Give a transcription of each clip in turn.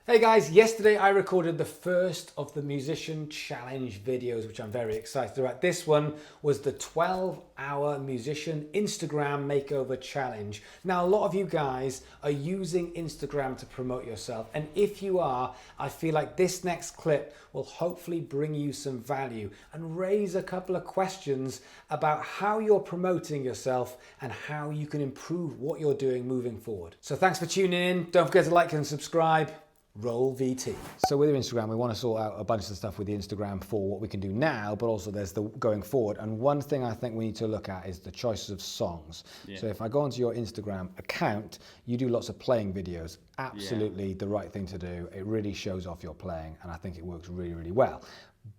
Hey guys, yesterday I recorded the first of the Musician Challenge videos, which I'm very excited about. This one was the 12-hour Musician Instagram Makeover Challenge. Now, a lot of you guys are using Instagram to promote yourself, and if you are, I feel like this next clip will hopefully bring you some value and raise a couple of questions about how you're promoting yourself and how you can improve what you're doing moving forward. So thanks for tuning in. Don't forget to like and subscribe. Roll VT. So with your Instagram, we want to sort out a bunch of stuff with the Instagram for what we can do now, but also there's the going forward. And one thing I think we need to look at is the choices of songs. Yeah. So if I go onto your Instagram account, you do lots of playing videos. Absolutely the right thing to do. It really shows off your playing, and I think it works really, really well.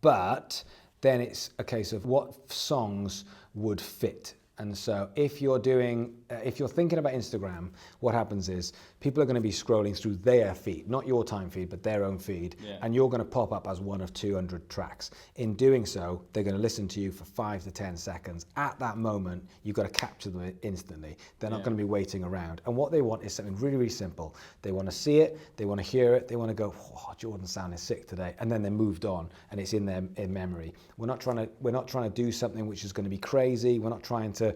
But then it's a case of what songs would fit. And so if you're thinking about Instagram, what happens is people are going to be scrolling through their feed, not your time feed, but their own feed. Yeah. And you're going to pop up as one of 200 tracks. In doing so, they're going to listen to you for 5 to 10 seconds. At that moment, you've got to capture them instantly. They're not going to be waiting around. And what they want is something really, really simple. They want to see it, they want to hear it, they want to go, oh, Jordan's sounding sick today. And then they moved on and it's in their memory. We're not trying to do something which is going to be crazy. We're not trying to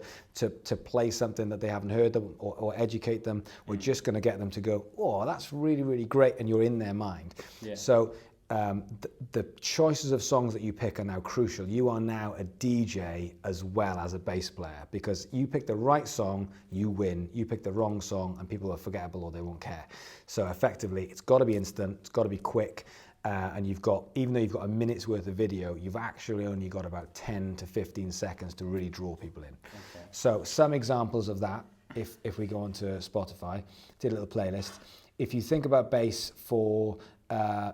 play something that they haven't heard them or educate them. We're just going to get them to go, oh, that's really, really great, and you're in their mind. Yeah. So the choices of songs that you pick are now crucial. You are now a DJ as well as a bass player, because you pick the right song, you win. You pick the wrong song and people are forgettable or they won't care. So effectively, it's got to be instant, it's got to be quick. And even though you've got a minute's worth of video, you've actually only got about 10 to 15 seconds to really draw people in. Okay. So some examples of that, if we go onto Spotify, did a little playlist. If you think about bass for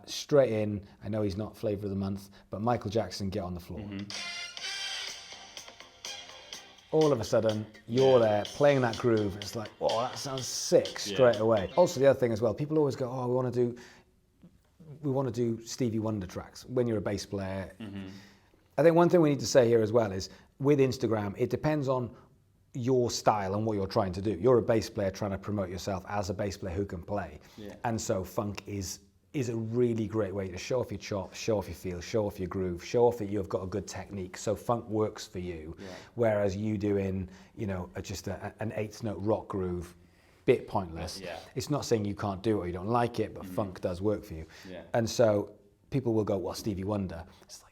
straight in, I know he's not flavor of the month, but Michael Jackson, Get on the Floor. Mm-hmm. All of a sudden, you're there playing that groove. It's like, oh, that sounds sick straight away. Also, the other thing as well, people always go, oh, we want to do Stevie Wonder tracks when you're a bass player. Mm-hmm. I think one thing we need to say here as well is with Instagram, it depends on your style and what you're trying to do. You're a bass player trying to promote yourself as a bass player who can play. Yeah. And so funk is a really great way to show off your chops, show off your feel, show off your groove, show off that you've got a good technique. So funk works for you. Yeah. Whereas you doing, just an 8th note rock groove, bit pointless. Yeah. It's not saying you can't do it or you don't like it, but funk does work for you. Yeah. And so people will go, well, Stevie Wonder. It's like,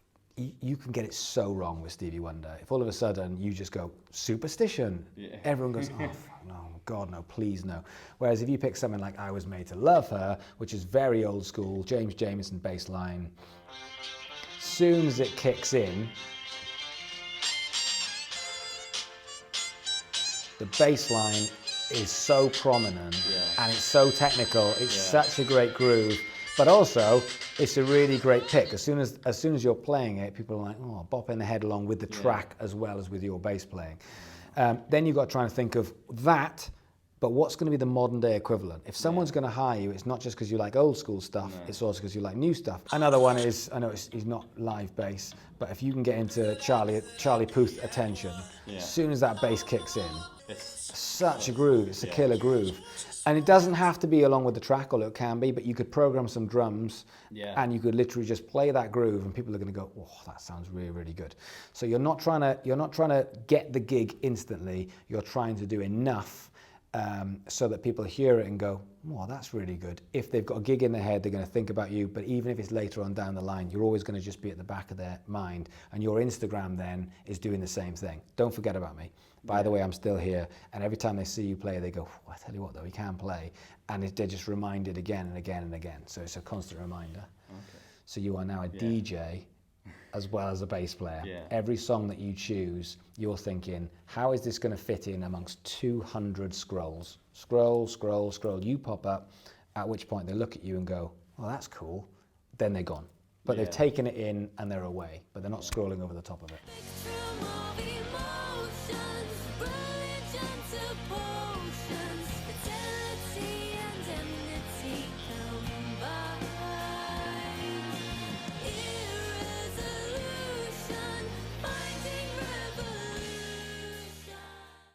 you can get it so wrong with Stevie Wonder. If all of a sudden you just go, Superstition, everyone goes, oh, no, God, no, please no. Whereas if you pick something like I Was Made to Love Her, which is very old school, James Jamerson bass line, soon as it kicks in, the bass line is so prominent and it's so technical. It's such a great groove, but also it's a really great pick. As soon as you're playing it, people are like, oh, bopping the head along with the track as well as with your bass playing. Then you've got to try and think of that, but what's going to be the modern day equivalent? If someone's going to hire you, it's not just because you like old school stuff, it's also because you like new stuff. Another one is, I know he's not live bass, but if you can get into Charlie Puth Attention, as soon as that bass kicks in, it's such a groove, it's a killer groove. And it doesn't have to be along with the track, although it can be, but you could program some drums and you could literally just play that groove and people are going to go, oh, that sounds really, really good. So you're not trying to get the gig instantly, you're trying to do enough so that people hear it and go, oh, that's really good. If they've got a gig in their head, they're going to think about you, but even if it's later on down the line, you're always going to just be at the back of their mind, and your Instagram then is doing the same thing. Don't forget about me. By the way, I'm still here, and every time they see you play, they go, oh, I tell you what though, he can play, and they're just reminded again and again and again, so it's a constant reminder. Okay. So you are now a DJ as well as a bass player. Yeah. Every song that you choose, you're thinking, how is this going to fit in amongst 200 scrolls? Scroll, scroll, scroll. You pop up, at which point they look at you and go, oh, that's cool. Then they're gone. But they've taken it in and they're away, but they're not scrolling over the top of it.